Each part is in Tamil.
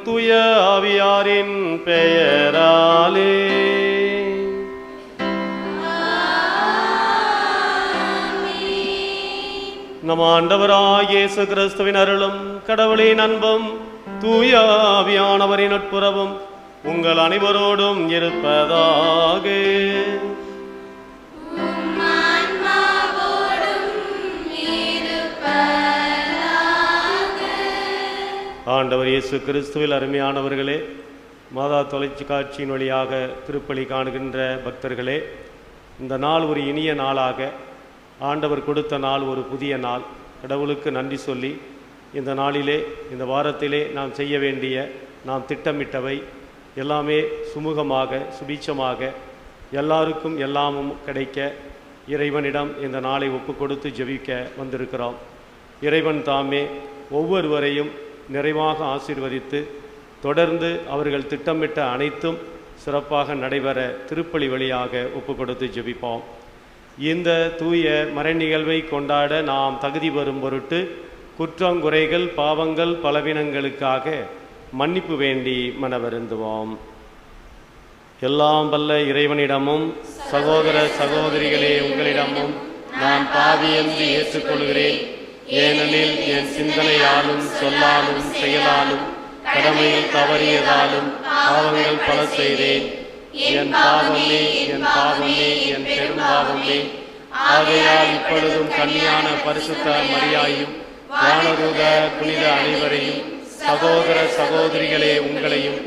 தூய ஆவியாரின் பெயராலே. நம் ஆண்டவராகிய இயேசு கிறிஸ்துவின் அருளும் கடவுளின் அன்பும் தூய ஆவியானவரின் நட்புறவும் உங்கள் அனைவரோடும் இருப்பதாக. ஆண்டவர் இயேசு கிறிஸ்துவில் அருமையானவர்களே, மாதா தொலைக்காட்சியின் வழியாக திருப்பலி காணுகின்ற பக்தர்களே, இந்த நாள் ஒரு இனிய நாளாக, ஆண்டவர் கொடுத்த நாள் ஒரு புதிய நாள். கடவுளுக்கு நன்றி சொல்லி இந்த நாளிலே, இந்த வாரத்திலே நாம் செய்ய வேண்டிய, நாம் திட்டமிட்டவை எல்லாமே சுமூகமாக சுபீட்சமாக எல்லாருக்கும் எல்லாமும் கிடைக்க இறைவனிடம் இந்த நாளை ஒப்பு கொடுத்து ஜெபிக்க வந்திருக்கிறோம். இறைவன் தாமே ஒவ்வொருவரையும் நிறைவாக ஆசீர்வதித்து தொடர்ந்து அவர்கள் திட்டமிட்ட அனைத்தும் சிறப்பாக நடைபெற திருப்பலி வழியாக ஒப்பு கொடுத்து ஜெபிப்போம். இந்த தூய மறை நிகழ்வை கொண்டாட நாம் தகுதி பெறும் பொருட்டு குற்றங்குறைகள் பாவங்கள் பலவீனங்களுக்காக மன்னிப்பு வேண்டி மனவருந்துவோம். எல்லாம் வல்ல இறைவனிடமும் சகோதர சகோதரிகளே உங்களிடமும் நான் பாவி என்று ஏற்றுக்கொள்கிறேன். ஏனெனில் என் சிந்தனையாலும் சொல்லாலும் செயலாலும் கடமையில் தவறியதாலும் பாவங்கள் பல செய்தேன். என் பாவமே என் பாவமே என் பெரும்பாவமே. ஆகையால் இப்பொழுதும் கன்னியான பரிசுத்த மரியாயும் வானதூத புனித அனைவரையும் சகோதர சகோதரிகளே உங்களையும்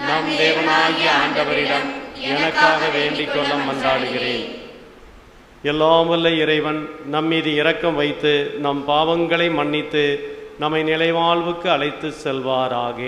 நம் தேவனாகிய ஆண்டவரிடம் எனக்காக வேண்டிக் கொள்ள மன்றாடுகிறேன். எல்லாம் வல்ல இறைவன் நம்மீது இரக்கம் வைத்து நம் பாவங்களை மன்னித்து நம்மை நிலைவாழ்வுக்கு அழைத்து செல்வாராக.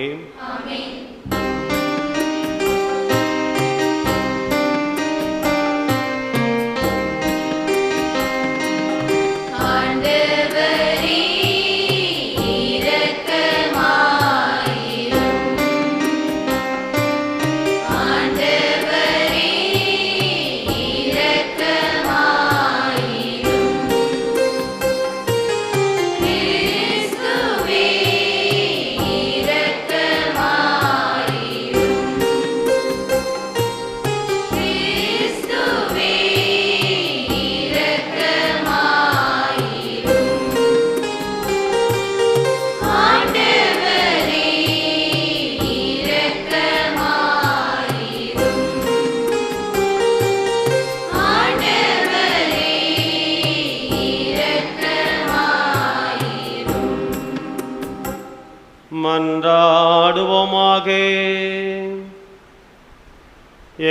மன்றாடுவோமாக.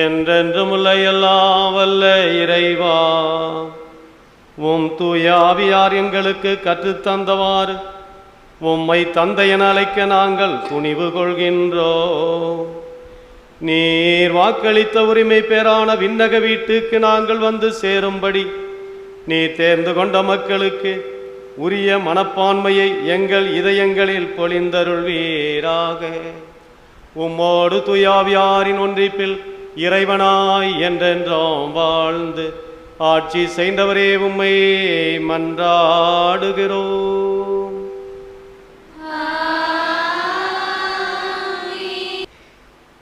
என்றென்றுமுள்ள எல்லாம் வல்ல இறைவா, உம் தூய ஆவியார் எங்களுக்கு கற்றுத்தந்தவாறு உம்மை தந்தை என அழைக்க நாங்கள் துணிவு கொள்கின்றோம். நீர் வாக்களித்த உரிமை பேரான விண்ணக வீட்டுக்கு நாங்கள் வந்து சேரும்படி நீர் தேர்ந்து கொண்ட மக்களுக்கு உரிய மனப்பான்மையை எங்கள் இதயங்களில் பொழிந்தருள்வீராக. உம்மோடு தூயாவியாரின் ஒன்றிப்பில் இறைவனாய் என்றென்றும் வாழ்ந்து ஆட்சி செய்தவரே உம்மை மன்றாடுகிறோம்.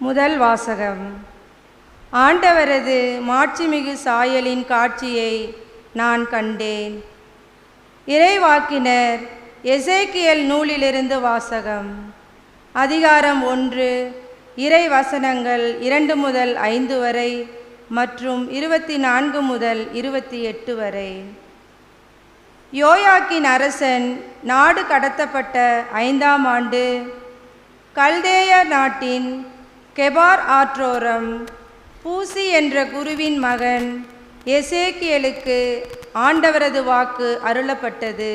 முதல் வாசகம். ஆண்டவரது மாட்சிமிகு சாயலின் காட்சியை நான் கண்டேன். இறைவாக்கினர் எசேக்கியேல் நூலிலிருந்து வாசகம். அதிகாரம் 1, இறை வசனங்கள் 2 முதல் 5 வரை மற்றும் 24 முதல் 28 வரை. யோயாக்கின் அரசன் நாடு கடத்தப்பட்ட 5ஆம் ஆண்டு கல்தேயர் நாட்டின் கெபார் ஆற்றோரம் பூசி என்ற குருவின் மகன் எசேக்கியேலுக்கு ஆண்டவரது வாக்கு அருளப்பட்டது.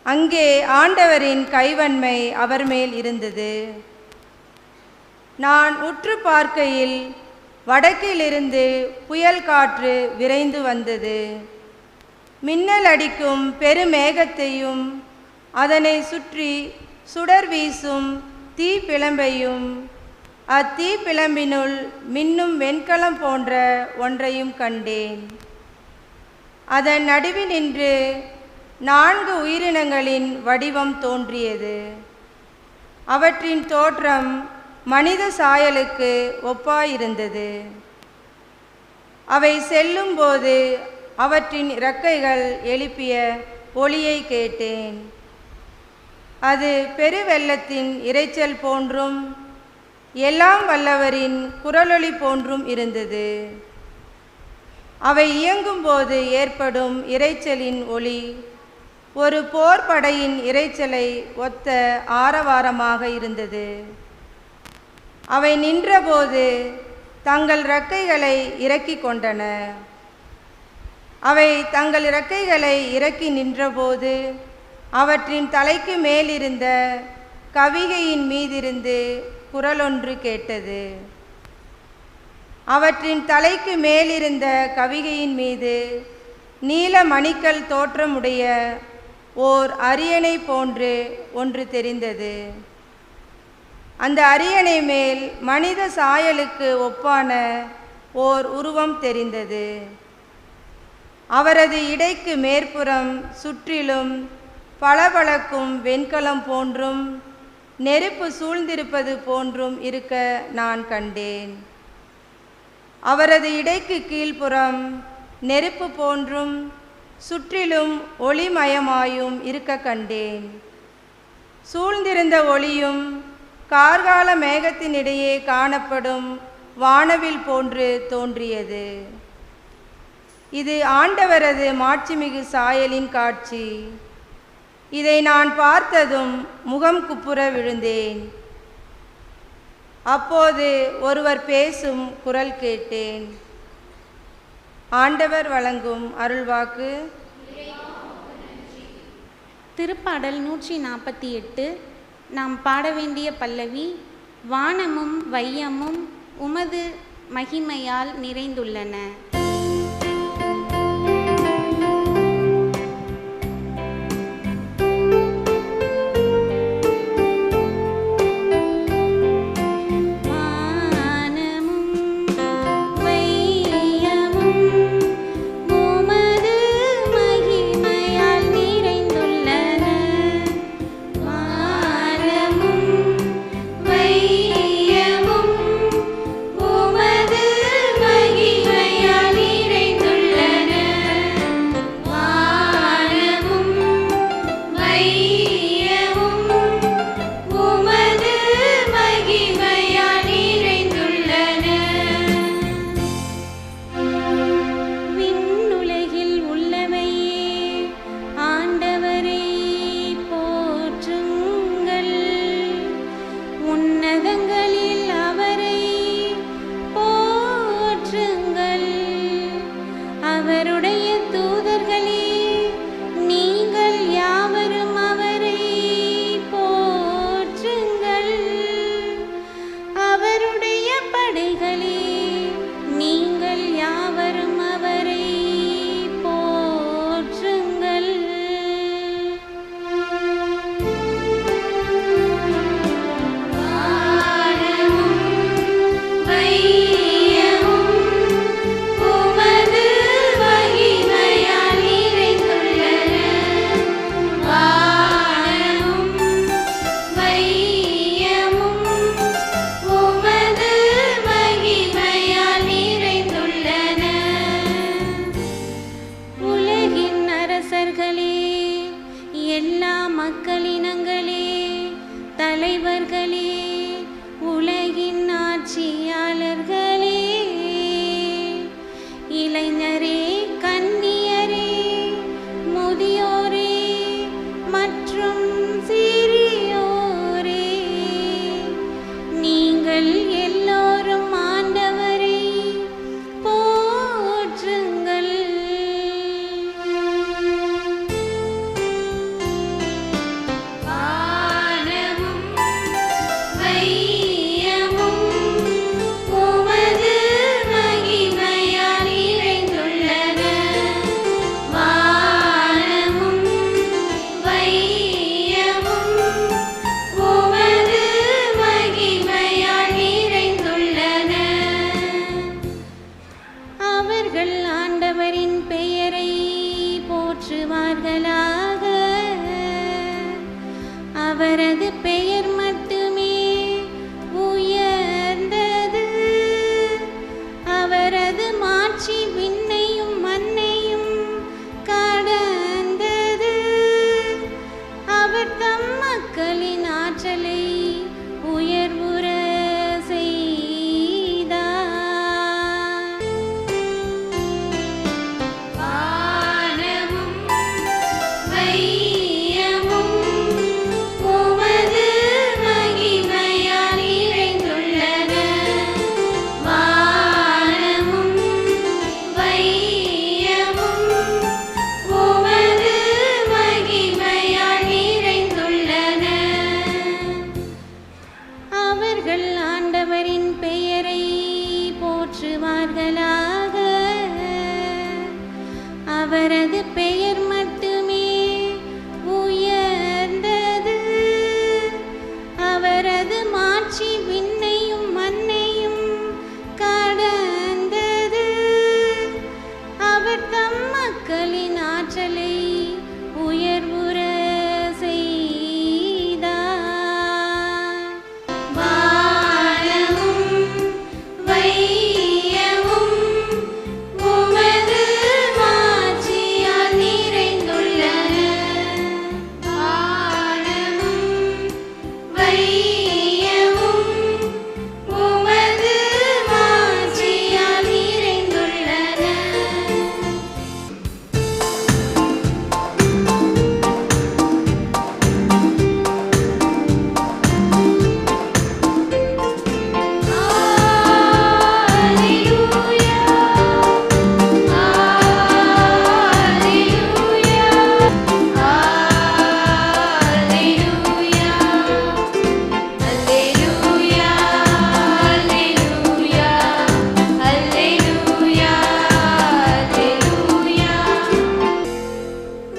அங்கே ஆண்டவரின் கைவன்மை அவர் மேல் இருந்தது. நான் உற்று பார்க்கையில் வடக்கிலிருந்து புயல் காற்று விரைந்து வந்தது. மின்னல் அடிக்கும் பெருமேகத்தையும் அதனை சுற்றி சுடர் வீசும் தீப்பிழம்பையும் அத்தீப்பிழம்பினுள் மின்னும் வெண்கலம் போன்ற ஒன்றையும் கண்டேன். அதன் நடுவினின்று 4 உயிரினங்களின் வடிவம் தோன்றியது. அவற்றின் தோற்றம் மனித சாயலுக்கு ஒப்பாயிருந்தது. அவை செல்லும்போது அவற்றின் இறக்கைகள் எழுப்பிய ஒலியை கேட்டேன். அது பெருவெள்ளத்தின் இரைச்சல் போன்றும் எல்லாம் வல்லவரின் குரலொலி போன்றும் இருந்தது. அவை இயங்கும்போது ஏற்படும் இரைச்சலின் ஒலி ஒரு போர்படையின் இரைச்சலை ஒத்த ஆரவாரமாக இருந்தது. அவை நின்றபோது தங்கள் இறக்கைகளை இறக்கி கொண்டன. அவை தங்கள் இறக்கைகளை இறக்கி நின்றபோது அவற்றின் தலைக்கு மேலிருந்த கவிகையின் மீதிருந்து குரலொன்று கேட்டது. அவற்றின் தலைக்கு மேலிருந்த கவிகையின் மீது நீல மணிக்கல் தோற்றமுடைய ஓர் அரியணை போன்று ஒன்று தெரிந்தது. அந்த அரியணை மேல் மனித சாயலுக்கு ஒப்பான ஓர் உருவம் தெரிந்தது. அவரது இடைக்கு மேற்புறம் சுற்றிலும் பளபளக்கும் வெண்கலம் போன்றும் நெருப்பு சூழ்ந்திருப்பது போன்றும் இருக்க நான் கண்டேன். அவரது இடைக்கு கீழ்ப்புறம் நெருப்பு போன்றும் சுற்றிலும் ஒளிமயமாயும் இருக்க கண்டேன். சூழ்ந்திருந்த ஒளியும் கார்கால மேகத்தினிடையே காணப்படும் வானவில் போன்று தோன்றியது. இது ஆண்டவரது மாட்சிமிகு சாயலின் காட்சி. இதை நான் பார்த்ததும் முகம் குப்புற விழுந்தேன். அப்போது ஒருவர் பேசும் குரல் கேட்டேன். ஆண்டவர் வழங்கும் அருள்வாக்கு. திருப்பாடல் 148. நாம் பாட வேண்டிய பல்லவி. வானமும் வையமும் உமது மகிமையால் நிறைந்துள்ளன. அவரது பெயர் மட்டும் மக்களின் ஆற்றலை உயர்வுற செய்தார். வானமும் வையமும் உமது மாட்சியால் நிறைந்துள்ளன. வானமும் வையமும் உமது மாட்சியால் நிறைந்துள்ளன.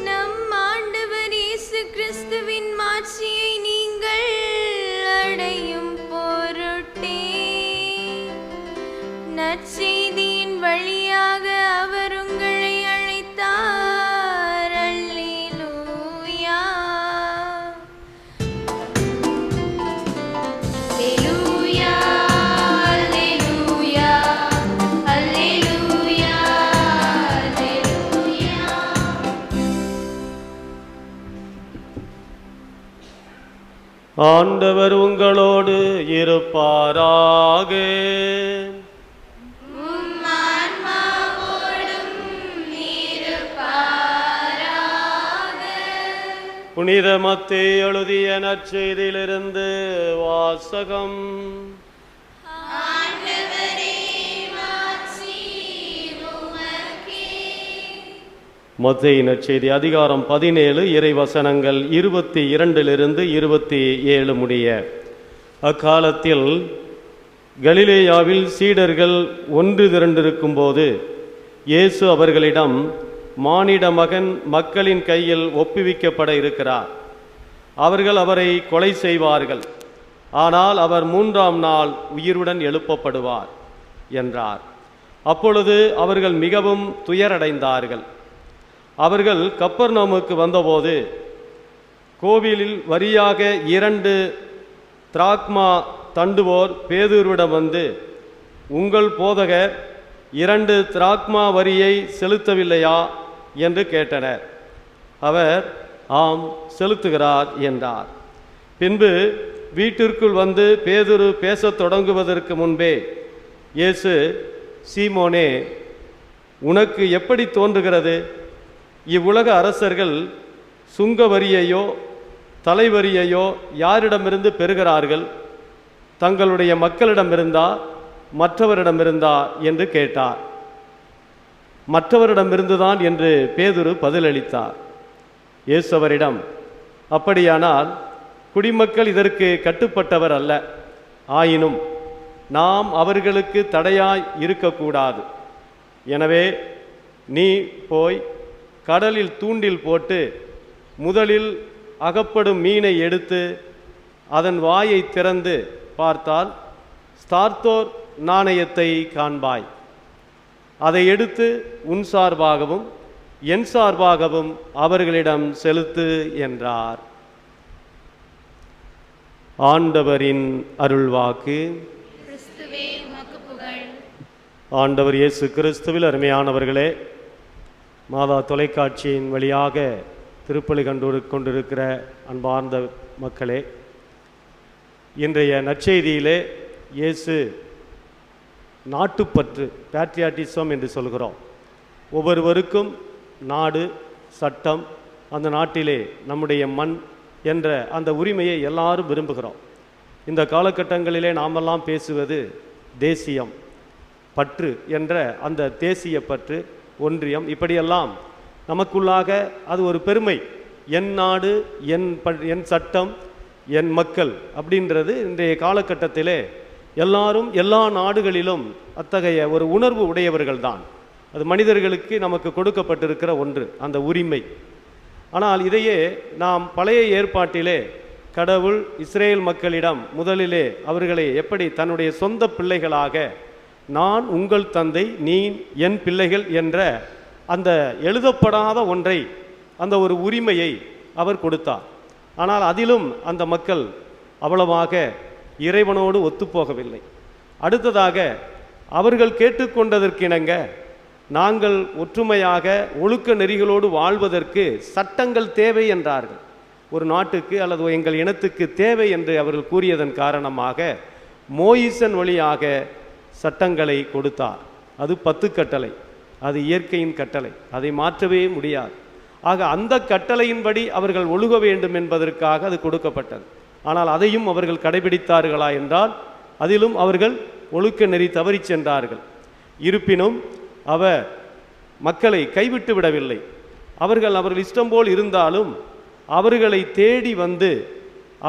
நம் ஆண்டவர் இயேசு கிறிஸ்துவின் மாட்சியை நீங்கள் அடையும் பொருட்டே நற்செய்தியின் வழியாக அவர் உங்களை அழைத்தார். அல்லேலூயா. அல்லேலூயா, அல்லேலூயா, அல்லேலூயா, அல்லேலூயா. ஆண்டவர் உங்களோடு இருப்பாராக. புனித மத்தேயு எழுதிய நற்செய்தியிலிருந்து வாசகம். மத்தேயு நற்செய்தி அதிகாரம் 17 இறைவசனங்கள் 22 27 முடிய. அக்காலத்தில் கலிலேயாவில் சீடர்கள் ஒன்று திரண்டிருக்கும்போது இயேசு அவர்களிடம், மானிட மகன் மக்களின் கையில் ஒப்புவிக்கப்பட இருக்கிறார். அவர்கள் அவரை கொலை செய்வார்கள். ஆனால் அவர் 3ஆம் நாள் உயிருடன் எழுப்பப்படுவார் என்றார். அப்பொழுது அவர்கள் மிகவும் துயரடைந்தார்கள். அவர்கள் கப்பர்நகூமுக்கு வந்தபோது கோவிலில் வரியாக 2 திராக்மா தண்டுவோர் பேதுருவிடம் வந்து, உங்கள் போதகர் 2 திராக்மா வரியை செலுத்தவில்லையா என்று கேட்டனர். அவர், ஆம், செலுத்துகிறார் என்றார். பின்பு வீட்டிற்குள் வந்து பேதுரு பேசத் தொடங்குவதற்கு முன்பே இயேசு, சீமோனே, உனக்கு எப்படி தோன்றுகிறது? இவ்வுலக அரசர்கள் சுங்க வரியையோ தலைவரியையோ யாரிடமிருந்து பெறுகிறார்கள்? தங்களுடைய மக்களிடமிருந்தா மற்றவரிடமிருந்தா என்று கேட்டார். மற்றவரிடமிருந்துதான் என்று பேதுரு பதிலளித்தார். இயேசு அவரிடம், அப்படியானால் குடிமக்கள் இதற்கு கட்டுப்பட்டவர் அல்ல. ஆயினும் நாம் அவர்களுக்கு தடையாய் இருக்கக்கூடாது. எனவே நீ போய் கடலில் தூண்டில் போட்டு முதலில் அகப்படும் மீனை எடுத்து அதன் வாயை திறந்து பார்த்தால் ஸ்தார்த்தோர் நாணயத்தை காண்பாய். அதை எடுத்து உன் சார்பாகவும் என் சார்பாகவும் அவர்களிடம் செலுத்து என்றார். ஆண்டவரின் அருள்வாக்கு. ஆண்டவர் இயேசு கிறிஸ்துவில் அருமையானவர்களே, மாதா தொலைக்காட்சியின் வழியாக திருப்பலி கொண்டிருக்கிற அன்பார்ந்த மக்களே, இன்றைய நற்செய்தியிலே இயேசு நாட்டுப்பற்று, பேட்ரியாட்டிசம் என்று சொல்கிறோம். ஒவ்வொருவருக்கும் நாடு, சட்டம், அந்த நாட்டிலே நம்முடைய மண் என்ற அந்த உரிமையை எல்லாரும் விரும்புகிறோம். இந்த காலகட்டங்களிலே நாமெல்லாம் பேசுவது தேசியம், பற்று என்ற அந்த தேசிய பற்று, ஒன்றியம், இப்படியெல்லாம் நமக்குள்ளாக அது ஒரு பெருமை. என் நாடு, என் சட்டம், என் மக்கள் அப்படின்றது இன்றைய காலகட்டத்திலே எல்லாரும் எல்லா நாடுகளிலும் அத்தகைய ஒரு உணர்வு உடையவர்கள் தான். அது மனிதர்களுக்கு நமக்கு கொடுக்கப்பட்டிருக்கிற ஒன்று, அந்த உரிமை. ஆனால் இதையே நாம் பழைய ஏற்பாட்டிலே கடவுள் இஸ்ரேல் மக்களிடம் முதலிலே அவர்களை எப்படி தன்னுடைய சொந்த பிள்ளைகளாக, நான் உங்கள் தந்தை, நீ என் பிள்ளைகள் என்ற அந்த எழுதப்படாத ஒன்றை, அந்த ஒரு உரிமையை அவர் கொடுத்தார். ஆனால் அதிலும் அந்த மக்கள் அவ்வளவாக இறைவனோடு ஒத்துப்போகவில்லை. அடுத்ததாக அவர்கள் கேட்டுக்கொண்டதற்கிணங்க நாங்கள் ஒற்றுமையாக ஒழுக்க நெறிகளோடு வாழ்வதற்கு சட்டங்கள் தேவை என்றார்கள். ஒரு நாட்டுக்கு அல்லது எங்கள் இனத்துக்கு தேவை என்று அவர்கள் கூறியதன் காரணமாக மோயிசன் வழியாக சட்டங்களை கொடுத்தார். அது 10 கட்டளை. அது இயற்கையின் கட்டளை, அதை மாற்றவே முடியாது. ஆக அந்த கட்டளையின்படி அவர்கள் ஒழுக வேண்டும் என்பதற்காக அது கொடுக்கப்பட்டது. ஆனால் அதையும் அவர்கள் கடைபிடித்தார்களா என்றால் அதிலும் அவர்கள் ஒழுக்க நெறி தவறி சென்றார்கள். இருப்பினும் அவர் மக்களை கைவிட்டு விடவில்லை. அவர்கள் இஷ்டம் போல் இருந்தாலும் அவர்களை தேடி வந்து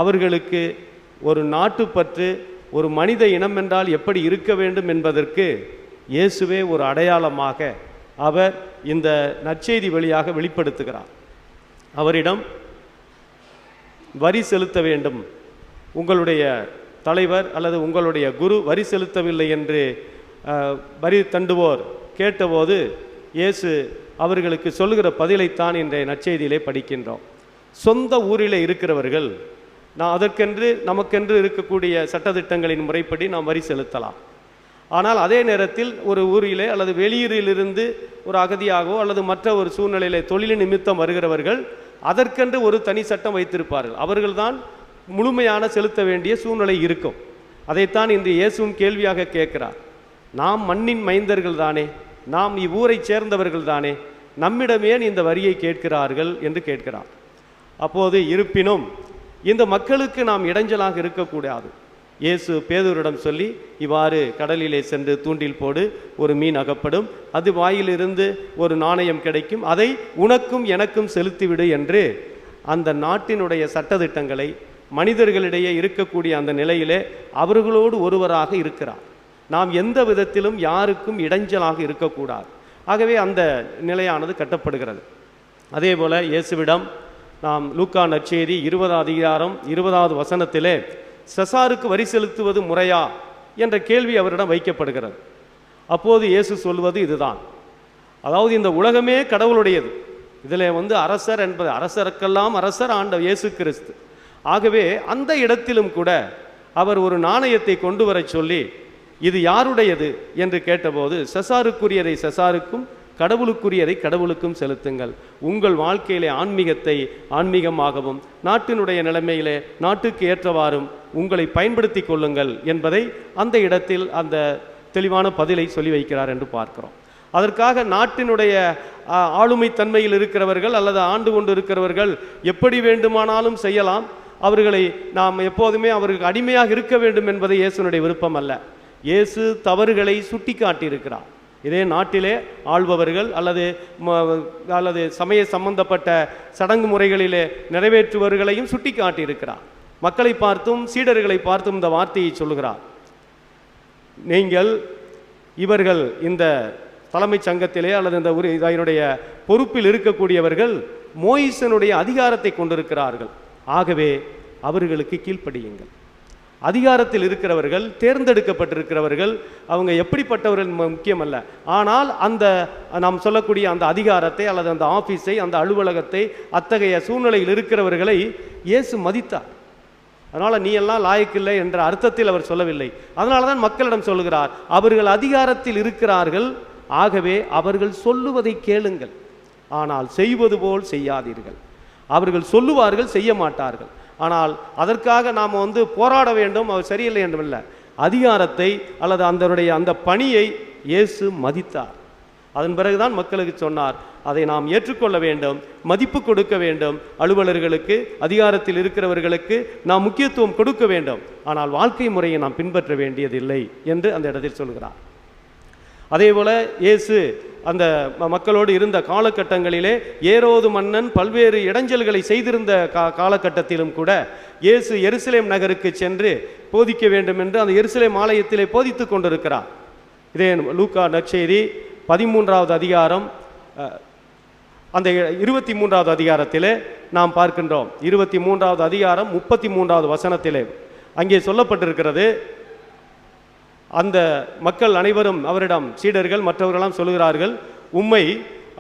அவர்களுக்கு ஒரு நாட்டுப்பற்று, ஒரு மனித இனம் என்றால் எப்படி இருக்க வேண்டும் என்பதற்கு இயேசுவே ஒரு அடையாளமாக அவர் இந்த நற்செய்தி வழியாக வெளிப்படுத்துகிறார். அவரிடம் வரி செலுத்த வேண்டும், உங்களுடைய தலைவர் அல்லது உங்களுடைய குரு வரி செலுத்தவில்லை என்று வரி தண்டுவோர் கேட்டபோது இயேசு அவர்களுக்கு சொல்லுகிற பதிலைத்தான் இன்றைய நற்செய்தியிலே படிக்கின்றோம். சொந்த ஊரில் இருக்கிறவர்கள் அதற்கென்று நமக்கென்று இருக்கக்கூடிய சட்டத்திட்டங்களின் முறைப்படி நாம் வரி செலுத்தலாம். ஆனால் அதே நேரத்தில் ஒரு ஊரிலே அல்லது வெளியூரிலிருந்து ஒரு அகதியாகவோ அல்லது மற்ற ஒரு சூழ்நிலையிலே தொழில் நிமித்தம் வருகிறவர்கள் அதற்கென்று ஒரு தனி சட்டம் வைத்திருப்பார்கள். அவர்கள்தான் முழுமையான செலுத்த வேண்டிய சூழ்நிலை இருக்கும். அதைத்தான் இன்று இயேசுவும் கேள்வியாக கேட்கிறார். நாம் மண்ணின் மைந்தர்கள் தானே, நாம் இவ்வூரை சேர்ந்தவர்கள் தானே, நம்மிடமே இந்த வரியை கேட்கிறார்கள் என்று கேட்கிறார். அப்போது இருப்பினும் இந்த மக்களுக்கு நாம் இடைஞ்சலாக இருக்கக்கூடாது. இயேசு பேதுருவிடம் சொல்லி, இவ்வாறு கடலிலே சென்று தூண்டில் போடு, ஒரு மீன் அகப்படும், அது வாயிலிருந்து ஒரு நாணயம் கிடைக்கும், அதை உனக்கும் எனக்கும் செலுத்திவிடு என்று அந்த நாட்டினுடைய சட்டதிட்டங்களை மனிதர்களிடையே இருக்கக்கூடிய அந்த நிலையிலே அவர்களோடு ஒருவராக இருக்கிறார். நாம் எந்த விதத்திலும் யாருக்கும் இடைஞ்சலாக இருக்கக்கூடாது. ஆகவே அந்த நிலையானது கட்டப்படுகிறது. அதே போல இயேசுவிடம் நாம் லூக்கா நற்செய்தி 20 அதிகாரம் 20வது வசனத்திலே செசாருக்கு வரி செலுத்துவது முறையா என்ற கேள்வி அவரிடம் வைக்கப்படுகிறது. அப்போது இயேசு சொல்வது இதுதான், அதாவது இந்த உலகமே கடவுளுடையது. இதில் அரசர் என்பது அரசருக்கெல்லாம் அரசர் ஆண்டவர் இயேசு கிறிஸ்து. ஆகவே அந்த இடத்திலும் கூட அவர் ஒரு நாணயத்தை கொண்டு வர சொல்லி, இது யாருடையது என்று கேட்டபோது, செசாருக்குரியதை செசாருக்கும் கடவுளுக்குரியதை கடவுளுக்கும் செலுத்துங்கள். உங்கள் வாழ்க்கையிலே ஆன்மீகத்தை ஆன்மீகமாகவும் நாட்டினுடைய நிலைமையிலே நாட்டுக்கு ஏற்றவாறும் உங்களை பயன்படுத்தி கொள்ளுங்கள் என்பதை அந்த இடத்தில் அந்த தெளிவான பதிலை சொல்லி வைக்கிறார் என்று பார்க்கிறோம். அதற்காக நாட்டினுடைய ஆளுமை தன்மையில் இருக்கிறவர்கள் அல்லது ஆண்டு கொண்டு இருக்கிறவர்கள் எப்படி வேண்டுமானாலும் செய்யலாம், அவர்களை நாம் எப்போதுமே அவர்களுக்கு அடிமையாக இருக்க வேண்டும் என்பதை இயேசுனுடைய விருப்பம் அல்ல. இயேசு தவறுகளை சுட்டி காட்டியிருக்கிறார். இதே நாட்டிலே ஆள்பவர்கள் அல்லது சமய சம்பந்தப்பட்ட சடங்கு முறைகளிலே நிறைவேற்றுவர்களையும் சுட்டி காட்டியிருக்கிறார். மக்களை பார்த்தும் சீடர்களை பார்த்தும் இந்த வார்த்தையை சொல்லுகிறார். நீங்கள் இவர்கள் இந்த தலைமைச் சங்கத்திலே அல்லது இந்த இதனுடைய பொறுப்பில் இருக்கக்கூடியவர்கள் மோயிசனுடைய அதிகாரத்தை கொண்டிருக்கிறார்கள். ஆகவே அவர்களுக்கு கீழ்ப்படியுங்கள். அதிகாரத்தில் இருக்கிறவர்கள், தேர்ந்தெடுக்கப்பட்டிருக்கிறவர்கள், அவங்க எப்படிப்பட்டவர்கள் முக்கியமல்ல. ஆனால் அந்த நாம் சொல்லக்கூடிய அந்த அதிகாரத்தை அல்லது அந்த ஆஃபீஸை, அந்த அலுவலகத்தை, அத்தகைய சூழ்நிலையில் இருக்கிறவர்களை இயேசு மதித்தார். அதனால் நீ எல்லாம் லாயக்கில்லை என்ற அர்த்தத்தில் அவர் சொல்லவில்லை. அதனால தான் மக்களிடம் சொல்லுகிறார், அவர்கள் அதிகாரத்தில் இருக்கிறார்கள், ஆகவே அவர்கள் சொல்லுவதை கேளுங்கள், ஆனால் செய்வது போல் செய்யாதீர்கள். அவர்கள் சொல்லுவார்கள், செய்ய மாட்டார்கள். ஆனால் அதற்காக நாம் போராட வேண்டும், அவர் சரியில்லை என்றுமில்ல. அதிகாரத்தை அல்லது அந்த பணியை இயேசு மதித்தார். அதன் பிறகுதான் மக்களுக்கு சொன்னார், அதை நாம் ஏற்றுக்கொள்ள வேண்டும், மதிப்பு கொடுக்க வேண்டும். அலுவலர்களுக்கு, அதிகாரத்தில் இருக்கிறவர்களுக்கு நாம் முக்கியத்துவம் கொடுக்க வேண்டும், ஆனால் வாழ்க்கை முறையை நாம் பின்பற்ற வேண்டியதில்லை என்று அந்த இடத்தில் சொல்கிறார். அதே போல இயேசு அந்த மக்களோடு இருந்த காலகட்டங்களிலே ஏரோது மன்னன் பல்வேறு இடைஞ்சல்களை செய்திருந்த காலகட்டத்திலும் கூட இயேசு எருசலேம் நகருக்கு சென்று போதிக்க வேண்டும் என்று அந்த எருசலேம் ஆலயத்திலே போதித்து கொண்டிருக்கிறார். இதே லூக்கா நற்செய்தி 13வது அதிகாரம் அந்த 23வது அதிகாரத்திலே நாம் பார்க்கின்றோம். 23வது அதிகாரம் 33வது வசனத்திலே அங்கே சொல்லப்பட்டிருக்கிறது, அந்த மக்கள் அனைவரும் அவரிடம், சீடர்கள் மற்றவர்களெல்லாம் சொல்லுகிறார்கள், உம்மை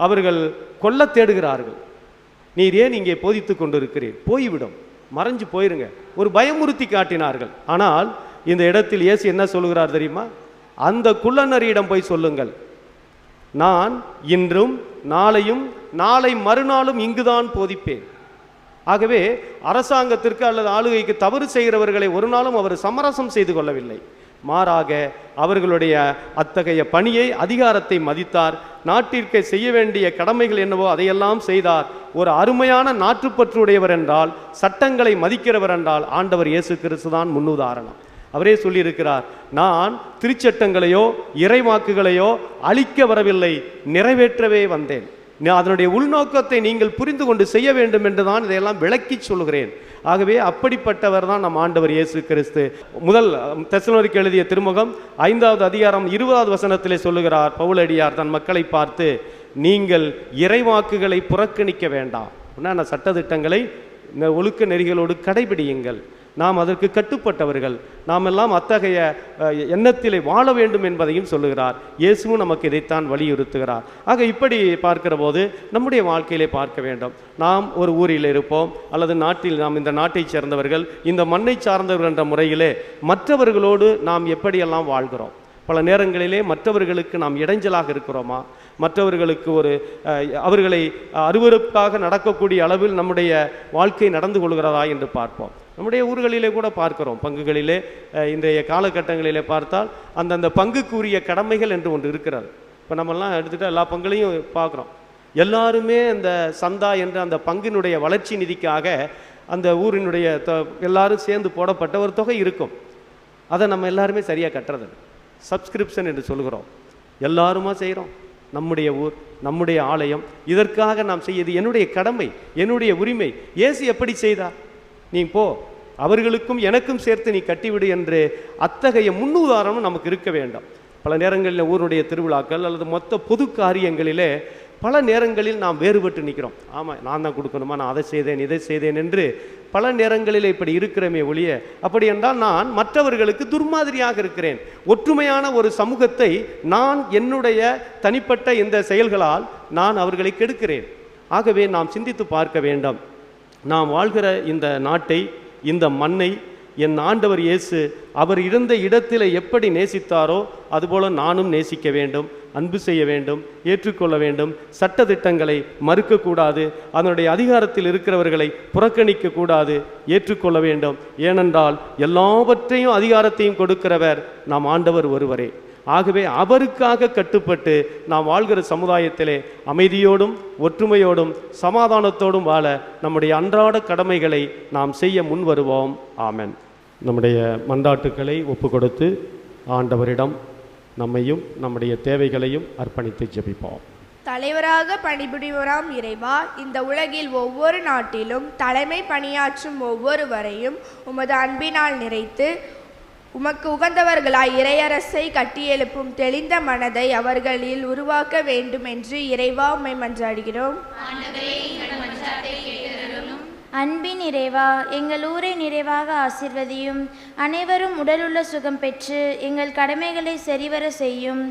அவர்கள் கொல்ல தேடுகிறார்கள். நீர் ஏன் இங்கே போதித்து கொண்டிருக்கிறீர், போய்விடும், மறைஞ்சு போயிருங்க, ஒரு பயமுறுத்தி காட்டினார்கள். ஆனால் இந்த இடத்தில் இயேசு என்ன சொல்லுகிறார் தெரியுமா? அந்த குள்ளநரியிடம் போய் சொல்லுங்கள், நான் இன்றும் நாளையும் நாளை மறுநாளும் இங்குதான் போதிப்பேன். ஆகவே அரசாங்கத்திற்கு அல்லது ஆளுகைக்கு தவறு செய்கிறவர்களை ஒரு நாளும் அவர் சமரசம் செய்து கொள்ளவில்லை. மாறாக அவர்களுடைய அத்தகைய பணியை, அதிகாரத்தை மதித்தார். நாட்டிற்கு செய்ய வேண்டிய கடமைகள் என்னவோ அதையெல்லாம் செய்தார். ஒரு அருமையான நாட்டுப்பற்றுடையவர் என்றால், சட்டங்களை மதிக்கிறவர் என்றால் ஆண்டவர் இயேசு கிறிஸ்து தான் முன்னுதாரணம். அவரே சொல்லியிருக்கிறார், நான் திருச்சட்டங்களையோ இறைவாக்குகளையோ அழிக்க வரவில்லை, நிறைவேற்றவே வந்தேன். அதனுடைய உள்நோக்கத்தை நீங்கள் புரிந்து கொண்டு செய்ய வேண்டும் என்று தான் இதையெல்லாம் விளக்கி சொல்கிறேன். ஆகவே அப்படிப்பட்டவர் தான் நம் ஆண்டவர் இயேசு கிறிஸ்து. முதல் தெசலோனிக்கேயருக்கு எழுதிய திருமுகம் 5வது அதிகாரம் 20வது வசனத்திலே சொல்லுகிறார் பவுலடியார் தன் மக்களை பார்த்து, நீங்கள் இறைவாக்குகளை புறக்கணிக்க வேண்டாம், சட்டதிட்டங்களை ஒழுக்க நெறிகளோடு கடைபிடியுங்கள், நாம் அதற்கு கட்டுப்பட்டவர்கள், நாம் எல்லாம் அத்தகைய எண்ணத்திலே வாழ வேண்டும் என்பதையும் சொல்லுகிறார். இயேசுவும் நமக்கு இதைத்தான் வலியுறுத்துகிறார். ஆக இப்படி பார்க்கிற போது நம்முடைய வாழ்க்கையிலே பார்க்க வேண்டும். நாம் ஒரு ஊரில் இருப்போம், அல்லது நாட்டில் நாம் இந்த நாட்டை சேர்ந்தவர்கள், இந்த மண்ணை சார்ந்தவர்கள் என்ற முறையிலே மற்றவர்களோடு நாம் எப்படியெல்லாம் வாழ்கிறோம்? பல நேரங்களிலே மற்றவர்களுக்கு நாம் இடைஞ்சலாக இருக்கிறோமா? மற்றவர்களுக்கு அவர்களை அருவருப்பாக நடக்கக்கூடிய அளவில் நம்முடைய வாழ்க்கை நடந்து கொள்கிறதா என்று பார்ப்போம். நம்முடைய ஊர்களிலே கூட பார்க்கிறோம், பங்குகளிலே இன்றைய காலகட்டங்களிலே பார்த்தால் அந்தந்த பங்குக்குரிய கடமைகள் என்று ஒன்று இருக்கிறது. இப்போ நம்மெல்லாம் எடுத்துகிட்டு எல்லா பங்குகளையும் பார்க்குறோம். எல்லாருமே அந்த சந்தா என்ற அந்த பங்கினுடைய வளர்ச்சி நிதிக்காக அந்த ஊரினுடைய எல்லாரும் சேர்ந்து போடப்பட்ட ஒரு தொகை இருக்கும். அதை நம்ம எல்லாருமே சரியாக கட்டுறது, சப்ஸ்கிரிப்ஷன் என்று சொல்கிறோம். எல்லாருமா செய்கிறோம். நம்முடைய ஊர், நம்முடைய ஆலயம், இதற்காக நாம் செய்யது என்னுடைய கடமை, என்னுடைய உரிமை. இயேசு எப்படி செய்தார்? நீ போ, அவர்களுக்கும் எனக்கும் சேர்த்து நீ கட்டிவிடு என்று அத்தகைய முன்னுதாரணம் நமக்கு இருக்க வேண்டும். பல நேரங்களில் ஊருடைய திருவிழாக்கள் அல்லது மொத்த பொது காரியங்களிலே பல நேரங்களில் நாம் வேறுபட்டு நிற்கிறோம். ஆமாம், நான் தான் கொடுக்கணுமா, நான் அதை செய்தேன் இதை செய்தேன் என்று பல நேரங்களில் இப்படி இருக்கிறமே ஒழிய, அப்படி என்றால் நான் மற்றவர்களுக்கு துர்மாதிரியாக இருக்கிறேன். ஒற்றுமையான ஒரு சமூகத்தை நான் என்னுடைய தனிப்பட்ட இந்த செயல்களால் நான் அவர்களை கெடுக்கிறேன். ஆகவே நாம் சிந்தித்து பார்க்க வேண்டும். நாம் வாழ்கிற இந்த நாட்டை, இந்த மண்ணை என் ஆண்டவர் இயேசு அவர் இருந்த இடத்தில் எப்படி நேசித்தாரோ அதுபோல நானும் நேசிக்க வேண்டும், அன்பு செய்ய வேண்டும், ஏற்றுக்கொள்ள வேண்டும். சட்டதிட்டங்களை மறுக்கக்கூடாது, அதனுடைய அதிகாரத்தில் இருக்கிறவர்களை புறக்கணிக்க கூடாது, ஏற்றுக்கொள்ள வேண்டும். ஏனென்றால் எல்லாவற்றையும் அதிகாரத்தையும் கொடுக்கிறவர் நாம் ஆண்டவர் ஒருவரே. ஆகவே அவருக்காக கட்டுப்பட்டு நாம் வாழ்கிற சமுதாயத்திலே அமைதியோடும் ஒற்றுமையோடும் சமாதானத்தோடும் வாழ நம்முடைய அன்றாட கடமைகளை நாம் செய்ய முன் வருவோம். ஆமென். நம்முடைய மன்றாட்டுக்களை ஒப்பு கொடுத்து ஆண்டவரிடம் நம்மையும் நம்முடைய தேவைகளையும் அர்ப்பணித்து ஜெபிப்போம். தலைவராக பணிபுரிவராம் இறைவா, இந்த உலகில் ஒவ்வொரு நாட்டிலும் தலைமை பணியாற்றும் ஒவ்வொருவரையும் உமது அன்பினால் நிறைத்து உமக்கு உகந்தவர்களாய் இறையரசை கட்டியெழுப்பும் தெளிந்த மனதை அவர்களில் உருவாக்க வேண்டும் என்று இறைவா உம்மை மன்றாடுகிறோம். அன்பின் இறைவா, எங்கள் ஊரை நிறைவாக ஆசீர்வதியும். அனைவரும் உடலுள்ள சுகம் பெற்று எங்கள் கடமைகளை சரிவர செய்யும்.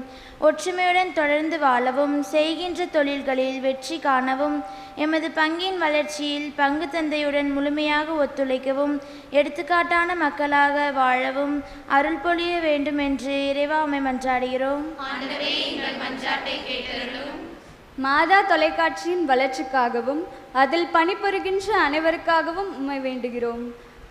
ஒற்றுமையுடன் தொடர்ந்து வாழவும், செய்கின்ற தொழில்களில் வெற்றி காணவும், எமது பங்கின் வளர்ச்சியில் பங்கு தந்தையுடன் முழுமையாக ஒத்துழைக்கவும், எடுத்துக்காட்டான மக்களாக வாழவும் அருள் பொழிய வேண்டும் என்று இறைவா உம்மை மன்றாடுகிறோம். மாதா தொலைக்காட்சியின் வளர்ச்சிக்காகவும் அதில் பணிபுரிகின்ற அனைவருக்காகவும் உம்மை வேண்டுகிறோம்.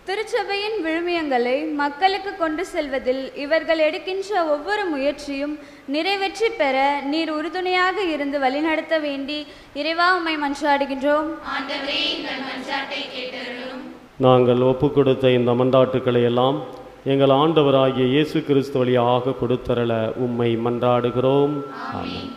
திருச்சபையின் விழுமியங்களை மக்களுக்கு கொண்டு செல்வதில் இவர்கள் எடுக்கின்ற ஒவ்வொரு முயற்சியும் நிறைவேற்றி பெற நீர் உறுதுணையாக இருந்து வழிநடத்த வேண்டி இறைவா உம்மை மன்றாடுகின்றோம். நாங்கள் ஒப்பு கொடுத்த இந்த மன்றாட்டுக்களை எல்லாம் எங்கள் ஆண்டவராகிய இயேசு கிறிஸ்து வழியாக கொடுத்தரல உம்மை மன்றாடுகிறோம். ஆமென்.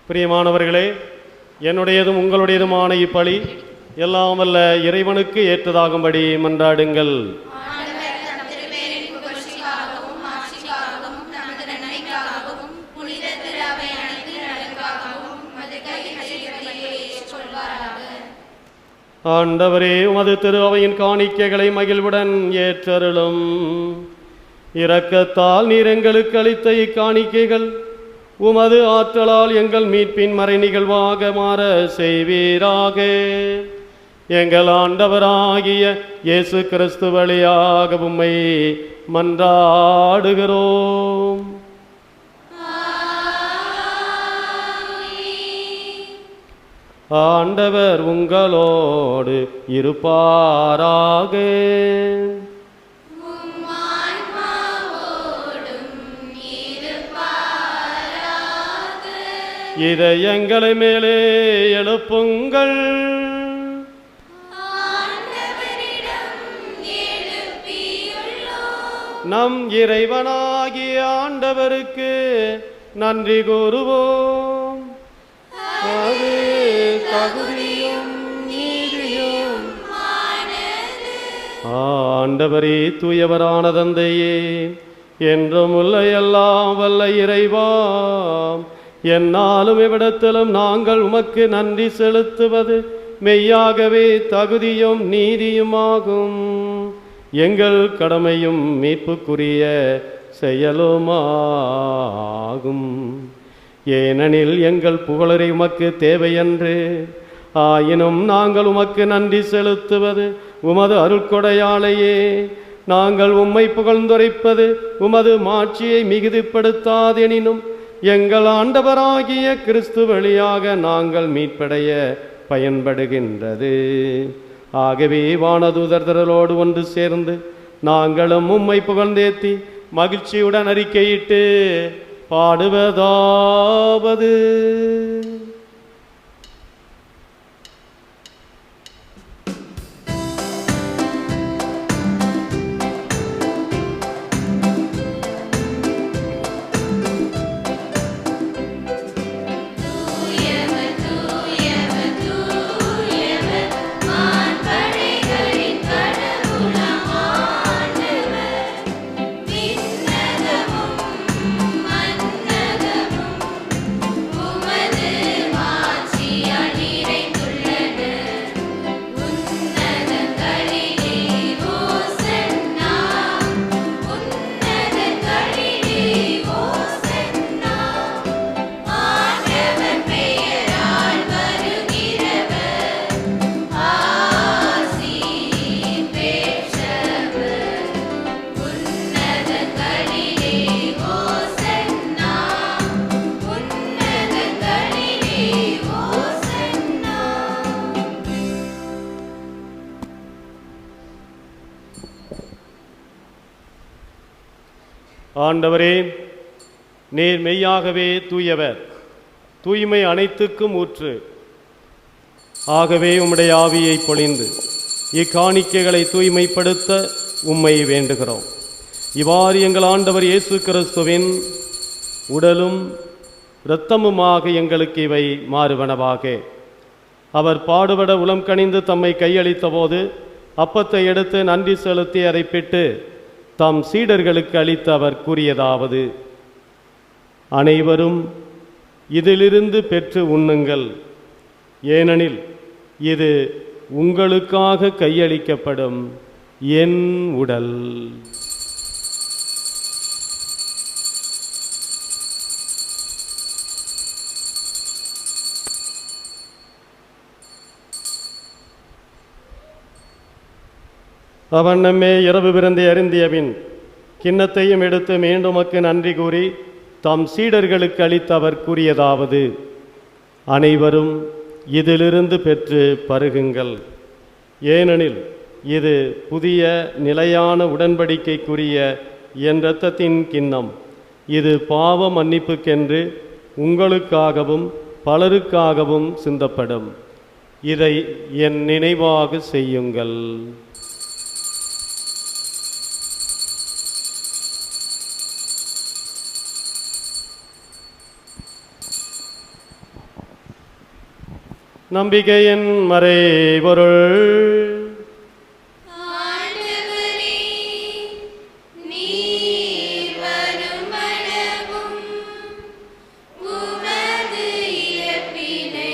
பிரியமானவர்களே, என்னுடையதும் உங்களுடையதுமான இப்பலி எல்லாம் வல்ல இறைவனுக்கு ஏற்றதாகும்படி மன்றாடுங்கள். ஆண்டவரே, உமது திரு அவையின் காணிக்கைகளை மகிழ்வுடன் ஏற்றருளும். இரக்கத்தால் நீர் எங்களுக்கு அளித்த இக்காணிக்கைகள் உமது ஆற்றலால் எங்கள் மீட்பின் மறை நிகழ்வாக மாற செய்வீராக. எங்கள் ஆண்டவராகிய இயேசு கிறிஸ்து வழியாக உம்மை மன்றாடுகிறோம். ஆண்டவர் உங்களோடு இருப்பாராக. இதயங்களை மேலே எழுப்புங்கள். நம் இறைவனாகிய ஆண்டவருக்கு நன்றி கூறுவோம். அது தகுதியும் நீதியும். ஆண்டவரே, தூயவரான தந்தையே, என்றும் உள்ள எல்லாம் வல்ல இறைவா, என்னாலும் இவ்விடத்திலும் நாங்கள் உமக்கு நன்றி செலுத்துவது மெய்யாகவே தகுதியும் நீதியுமாகும். எங்கள் கடமையும் மீட்புக்குரிய செயலுமாகும். ஏனெனில் எங்கள் புகழரை உமக்கு தேவையன்று, ஆயினும் நாங்கள் உமக்கு நன்றி செலுத்துவது உமது அருட்கொடையாலேயே. நாங்கள் உம்மை புகழ்ந்துரைப்பது உமது மாட்சியை மிகுதிப்படுத்தாதெனினும் எங்கள் ஆண்டவராகிய கிறிஸ்து வழியாக நாங்கள் மீட்படைய பயன்படுகின்றது. ஆகவே வானதூதர்களோடு ஒன்று சேர்ந்து நாங்களும் உம்மை புகழ்ந்தேத்தி மகிழ்ச்சியுடன் அறிக்கையிட்டு பாடுவதாவது: ஆண்டவரே, நீர் மெய்யாகவே தூயவர், தூய்மை அனைத்துக்கும் ஊற்று. ஆகவே உம்முடைய ஆவியை பொழிந்து இக்காணிக்கைகளை தூய்மைப்படுத்த உம்மை வேண்டுகிறோம். இவ்வாறு எங்கள் ஆண்டவர் இயேசு கிறிஸ்துவின் உடலும் இரத்தமுமாக எங்களுக்கு இவை மாறுவனவாக. அவர் பாடுபட உளம் கனிந்து தம்மை கையளித்த போது அப்பத்தை எடுத்து நன்றி செலுத்தி அதை பிட்டு தம் சீடர்களுக்கு அளித்து அவர் கூறியதாவது: அனைவரும் இதிலிருந்து பெற்று உண்ணுங்கள், ஏனெனில் இது உங்களுக்காக கையளிக்கப்படும் என் உடல். அவன் நம்மே இரவு விருந்தை அருந்தியபின் கிண்ணத்தையும் எடுத்து மீண்டுமக்கு நன்றி கூறி தம் சீடர்களுக்கு அளித்து அவர் கூறியதாவது: அனைவரும் இதிலிருந்து பெற்று பருகுங்கள், ஏனெனில் இது புதிய நிலையான உடன்படிக்கைக்குரிய என் இரத்தத்தின் கிண்ணம். இது பாவ மன்னிப்புக்கென்று உங்களுக்காகவும் பலருக்காகவும் சிந்தப்படும். இதை என் நினைவாக செய்யுங்கள். நம்பிக்கையின் மறைபொருள். ஆண்டவரே, நீர் வருமளவும் உமது இறப்பினை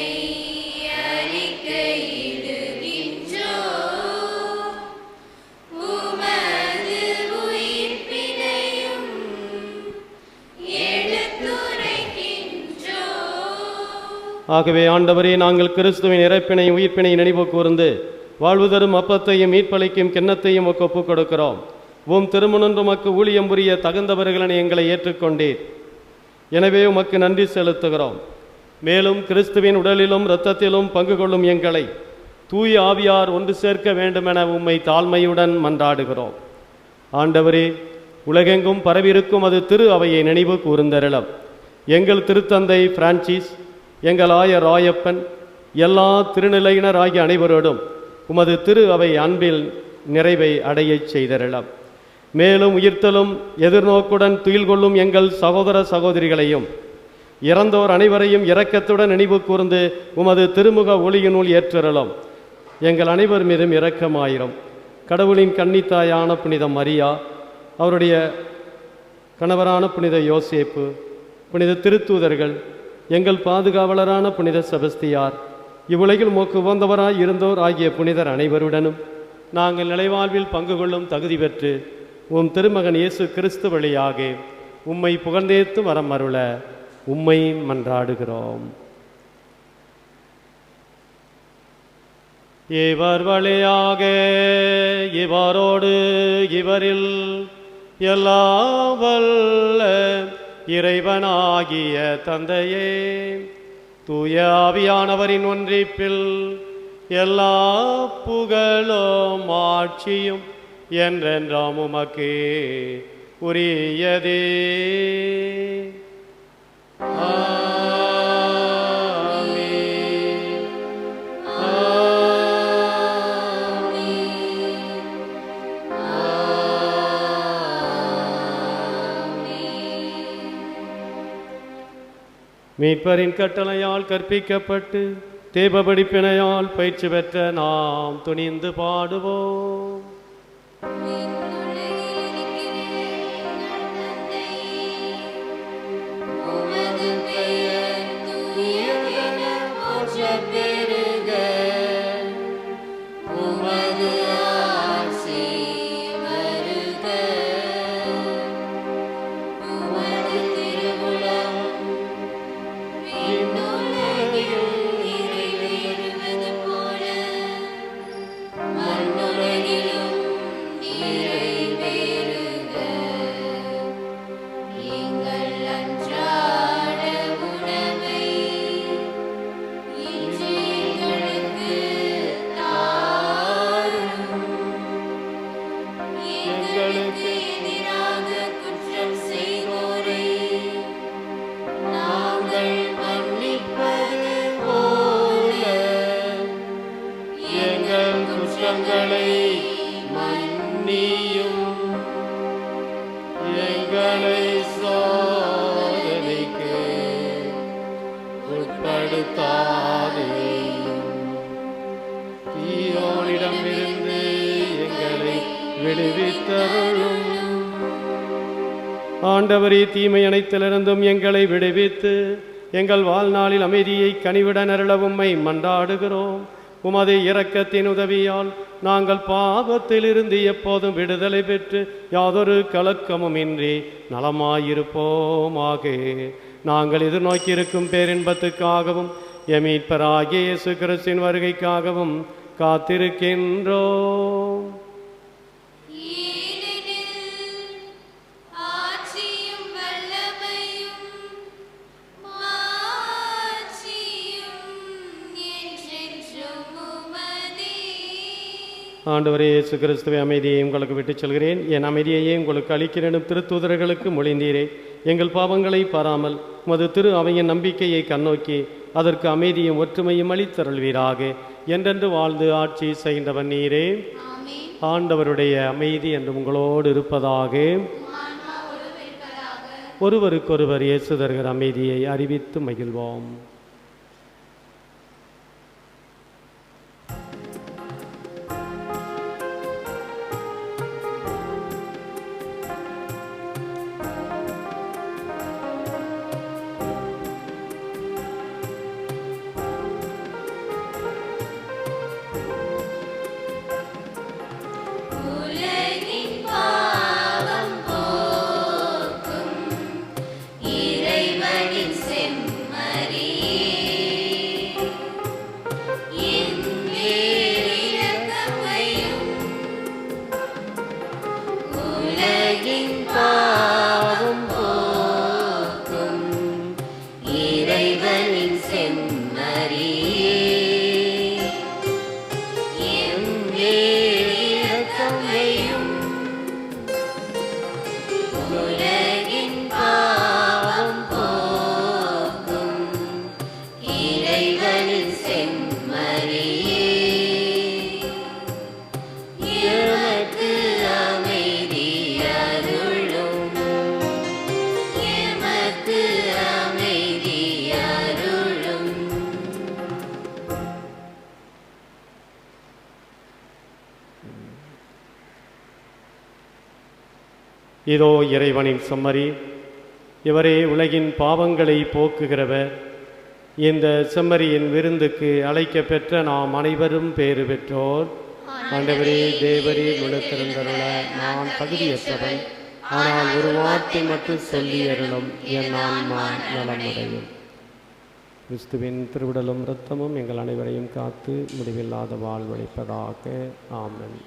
அறிக்கையிடுகின்றோம். உமது உயிர்ப்பினையும் எடுத்துரைக்கின்றோம். ஆகவே ஆண்டவரே, நாங்கள் கிறிஸ்துவின் இறப்பினை உயிர்ப்பினை நினைவு கூர்ந்து வாழ்வு தரும் அப்பத்தையும் மீட்பளிக்கும் கிண்ணத்தையும் உமக்கு ஒப்புக் கொடுக்கிறோம். உம் திருமணன்று உமக்கு ஊழியம் புரிய தகுந்தவர்களென எங்களை ஏற்றுக்கொண்டீர். எனவே உமக்கு நன்றி செலுத்துகிறோம். மேலும் கிறிஸ்துவின் உடலிலும் இரத்தத்திலும் பங்கு கொள்ளும் எங்களை தூய ஆவியார் ஒன்று சேர்க்க வேண்டுமென உம்மை தாழ்மையுடன் மன்றாடுகிறோம். ஆண்டவரே, உலகெங்கும் பரவியிருக்கும் அது திரு அவையை நினைவு கூர்ந்தருளும். எங்கள் திருத்தந்தை பிரான்சிஸ், எங்கள் ஆயர் ராயப்பன், எல்லா திருநிலையினர் ஆகிய அனைவரோடும் உமது திரு அவை அன்பில் நிறைவை அடையச் செய்தருளும். மேலும் உயிர்த்தலும் எதிர்நோக்குடன் துயில் கொள்ளும் எங்கள் சகோதர சகோதரிகளையும் இறந்தோர் அனைவரையும் இரக்கத்துடன் நினைவு கூர்ந்து உமது திருமுக ஒளியினுள் ஏற்றருளும். எங்கள் அனைவர் மீதும் இரக்கமாயிரும். கடவுளின் கன்னித்தாயான புனித மரியா, அவருடைய கணவரான புனித யோசேப்பு, புனித திருத்தூதர்கள், எங்கள் பாதுகாவலரான புனித செபஸ்தியார், இவ்வுலகில் மோக்கு உகந்தவராய் இருந்தோர் ஆகிய புனிதர் அனைவருடனும் நாங்கள் நிலைவாழ்வில் பங்கு கொள்ளும் தகுதி பெற்று உம் திருமகன் இயேசு கிறிஸ்து வழியாக உம்மை புகழ்ந்தேத்து வரம் அருள உம்மை மன்றாடுகிறோம். இவர் வழியாக இவரோடு இவரில் எல்லா வல்ல இறைவனாகிய தந்தையே, தூய ஆவியானவரின் ஒன்றிப்பில் எல்லா புகழும் ஆட்சியும் என்றென்றாம் உமக்கு உரியதே. ஆமென். மீட்பரின் கட்டளையால் கற்பிக்கப்பட்டு தேவ படிப்பினையால் பயிற்சி பெற்ற நாம் துணிந்து பாடுவோம். உமது பெயர் தூயதென போற்றப் பெறுக. உமது ஆட்சி வருக. உமது திருவுளம் விண்ணுலகில் நிறைவேறுவது போல மண்ணுலகிலும் நிறைவேறுக. எங்கள் அன்றாட உணவை இன்று எங்களுக்கு தாரும். எங்களுக்கு எதிராக குற்றம் செய்வோரை நாங்கள் மன்னிப்பது போல எங்கள் குற்றங்களை மன்னியும். எங்களை சோதனைக்கு உட்படுத்தாதேயும், தீயோனிடமிருந்து எங்களை விடுவித்தருளும். ஆண்டவரே, தீமை அனைத்திலிருந்தும் எங்களை விடுவித்து எங்கள் வாழ்நாளில் அமைதியை கனிவுடன் அருள உம்மை மன்றாடுகிறோம். உமது இரக்கத்தின் உதவியால் நாங்கள் பாவத்திலிருந்து எப்போதும் விடுதலை பெற்று யாதொரு கலக்கமும் இன்றி நலமாயிருப்போமாக. நாங்கள் எதிர்நோக்கியிருக்கும் பேரின்பத்துக்காகவும் எம் மீட்பராகிய இயேசு கிறிஸ்துவின் வருகைக்காகவும் காத்திருக்கின்றோம். ஆட்சியும் வல்லமையும் மாட்சியும் என்றென்றும் உமதே. ஆண்டவரே இயேசு கிறிஸ்துவை, அமைதியை உங்களுக்கு விட்டுச் செல்கிறேன், என் அமைதியையே உங்களுக்கு அளிக்கிறேன் திருத்தூதர்களுக்கு மொழிந்தீரே. எங்கள் பாவங்களை பாராமல் உமது திரு அவையின் நம்பிக்கையை கண்ணோக்கி அதற்கு அமைதியும் ஒற்றுமையும் அளித்தருள்வீராக. என்றென்று வாழ்ந்து ஆட்சி செய்கின்றவன் நீரே. ஆண்டவருடைய அமைதி என்று உங்களோடு இருப்பதாக. ஒருவருக்கொருவர் இயேசு தருகிற அமைதியை அறிவித்து மகிழ்வோம். இதோ இறைவனின் செம்மறி, இவரே உலகின் பாவங்களை போக்குகிறவர். இந்த செம்மறியின் விருந்துக்கு அழைக்க பெற்ற நாம் அனைவரும் பேறு பெற்றோர். ஆண்டவரே, தேவரே, விழுத்திருந்தருள நான் தகுதியற்றவன். ஆனால் ஒரு வார்த்தை மட்டும் சொல்லி அருளும், என் ஆன்மா நலமடையும். கிறிஸ்துவின் திருவிடலும் இரத்தமும் எங்கள் அனைவரையும் காத்து முடிவில்லாத வாழ்வளிப்பதாக. ஆமென்.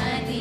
அதிகாரம்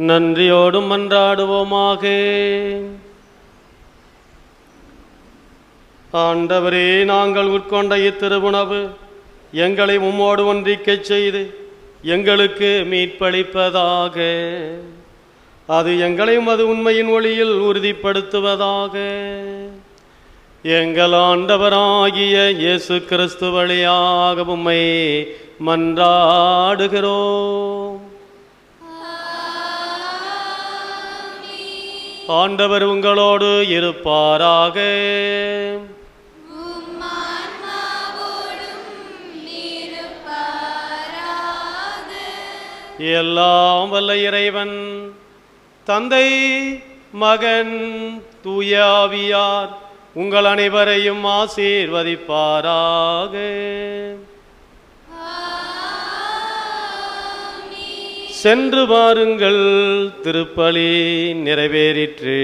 நன்றியோடும் மன்றாடுவோமாக. ஆண்டவரே, நாங்கள் உட்கொண்ட இத்திருவுணவு எங்களை உம்மோடு ஒன்றிக்கச் செய்து எங்களுக்கு மீட்பளிப்பதாக. அது எங்களையும் அது உண்மையின் ஒளியில் உறுதிப்படுத்துவதாக. எங்கள் ஆண்டவராகிய இயேசு கிறிஸ்து வழியாக உம்மை மன்றாடுகிறோம். ஆண்டவர் உங்களோடு இருப்பாராக. எல்லாம் வல்ல இறைவன் தந்தை, மகன், தூய ஆவியார் உங்கள் அனைவரையும் ஆசீர்வதிப்பாராக. சென்று வாருங்கள், திருப்பலி நிறைவேறிற்று.